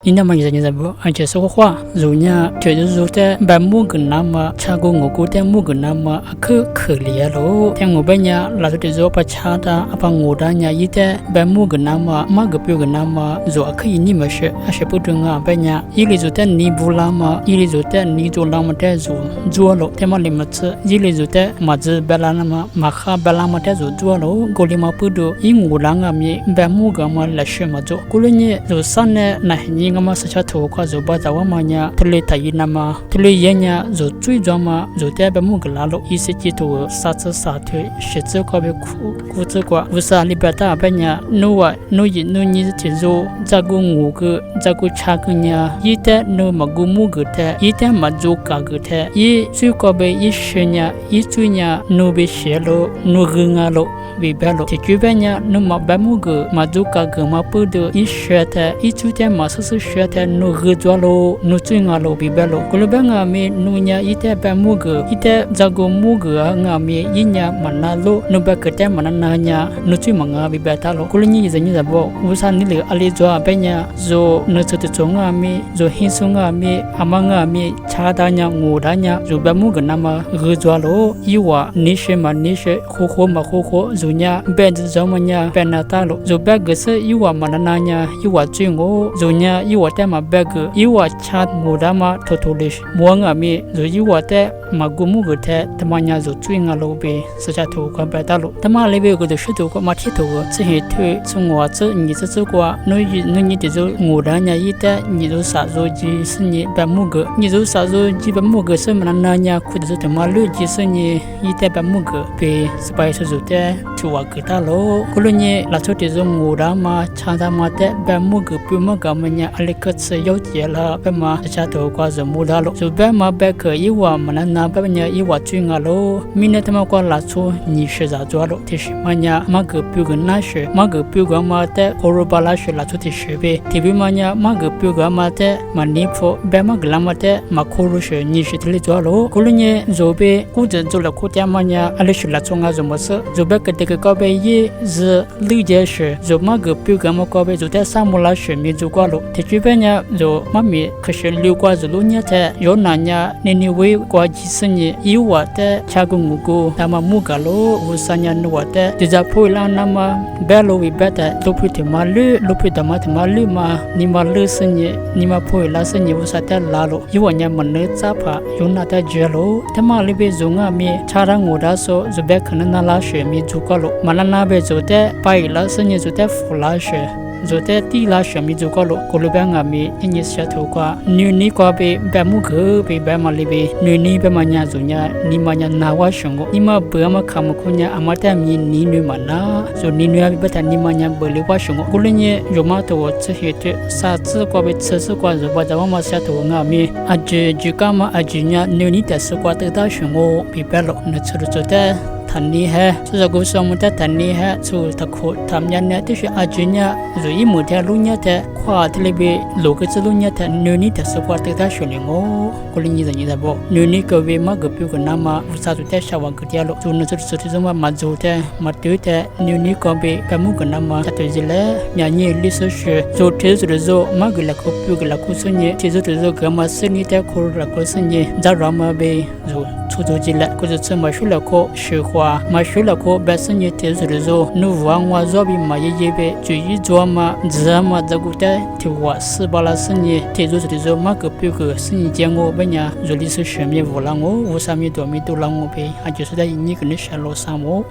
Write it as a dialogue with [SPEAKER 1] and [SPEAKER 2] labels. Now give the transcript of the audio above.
[SPEAKER 1] 你那么也在不，而且说话，如呢，就是在把木根那么查过我古代木根那么可怜喽，听我们呀，老是说把查的，把我的呀一代把木根那么马个标根那么，说可以你们是不正啊，把呀，一里就在你不拉嘛，一里就在你做拉么在做了，他妈里么子，一里就在嘛子巴拉那么马哈巴拉么在做了，过里嘛不多，因我啷个咪把木个嘛来学嘛做，过里呢就三呢，那你个嘛是吃土块就把咱们嘛呀，特里太那么，特里人呀就最重嘛，就在把木个拉了，一些几头啥子啥腿，鞋子可别裤子quoi，不是里边大把呀，努你去做，这个我个这个差个呀，一旦努嘛个木个的，一旦嘛做个个的，一最可别一学呀，一最呀努别学了，努个啊了。为白了，这就边呀，那么白木个，嘛做个个嘛不得，一学的，一出天嘛是学的，努个做了，努最啊了为白了，过了边啊me，努呀一代白木个，一代这个木个啊me，一呀嘛那了，努白个代嘛那呀，努最嘛啊为白他了，过了你是你在不，无啥你了阿里做边呀，做努做的做啊me，做轻松啊me，阿妈啊me，查达呀我达呀，做白木个那么个做了，一话你学嘛你学，火嘛火。Zunya bed zamanya penatalo zo bag se iwa manananya iwa jingo zunya iwa tema bag iwa chat modama totolish muanga mi zo iwa te magumu gute tamanya zo twinga lobe sacha to kwa batalo tama lebe go de shuto ko mathi to go chi thwe chungwa che ni che che kwa no ni de zo ngodanya yita ni zo sa zo ji sinye bamuga ni zo sa zo ji bamuga se manananya khu de tama lu ji sinye yita bamuga pe spai so zo te chua kita lo kulunye la chote zo ngoda ma chada ma te ba mu gu pu ma ga ma nya alikat se yo je la ba ma cha to kwa zo mu da lo zo ba ma ba ke yi wa ma na ba nya yi wa chui nga lo mine ta ma kwa la cho ni she za zo lo te shi ma nya ma gu pu gu na she ma gu pu ga ma te oro ba la she la cho te she be te bi ma nya ma gu pu ga ma te ma ni pho ba ma gla ma te ma kho ro she ni she te le zo lo kulunye zo be ku je zo la ko ta ma nya ale she la cho nga zo mo se zo ba ke个高贝也是理解是，就马个标杆么高贝就在沙漠拉水民族挂路，这这边呢就妈咪可是六挂子路呢在有哪呢？你为挂几十年，以我的查个我个，他们木个路，我三年我的，就在破烂那么白路为白的，路皮的马路，路皮的马的马路嘛，你马路十年，你马破烂十年，我啥的拉路，以我呢门内杂爬，有那的绝路，他妈里边中啊咪，查让我的说，就别可能那拉水民族挂路。Malana be zote pai la senye zote fulash zote ti la shami zokolo kolobanga mi enye shatho kwa ni kwa be bamu ge be ba malibe ni be manya zonya ni manya nawa shongo ni ma ba ma kham khunya amata mi ni mana so ni be bata ni manya bele wa shongo kulenye yoma to che hete sa tsu kwa be tsu kwa zo ba da ma shatho nga mi aje jikama ajinya ni ta su kwa ta shongo be belo na churu zote thani hai so go samuta thani hai so takho thamyan ne tish ajinya zo yi mutya lunya te khwa tlebe loke chlunya te nuni te support ta shoningo kolini zani da bo nuni ko be ma go pyu ko nama usa tu te shawa gtia lo so no so so ma zo te ma tu te nuni ko be kamu ko nama ta to jile nya ni li so she zo te zo ma go la ko pyu go la ko sunye te zo ga ma sini te ko ra ko sunye za ra ma be zo出租机了，或者是买书了可学花，买书了可本身也提出来说，你往我这边买一呗，就一做嘛，这嘛这个的，提我400了生意，提出来说嘛个别个生意讲我本呀，这里是全面无浪我，无上面多面都让我呗，啊就是在你跟你学了啥么？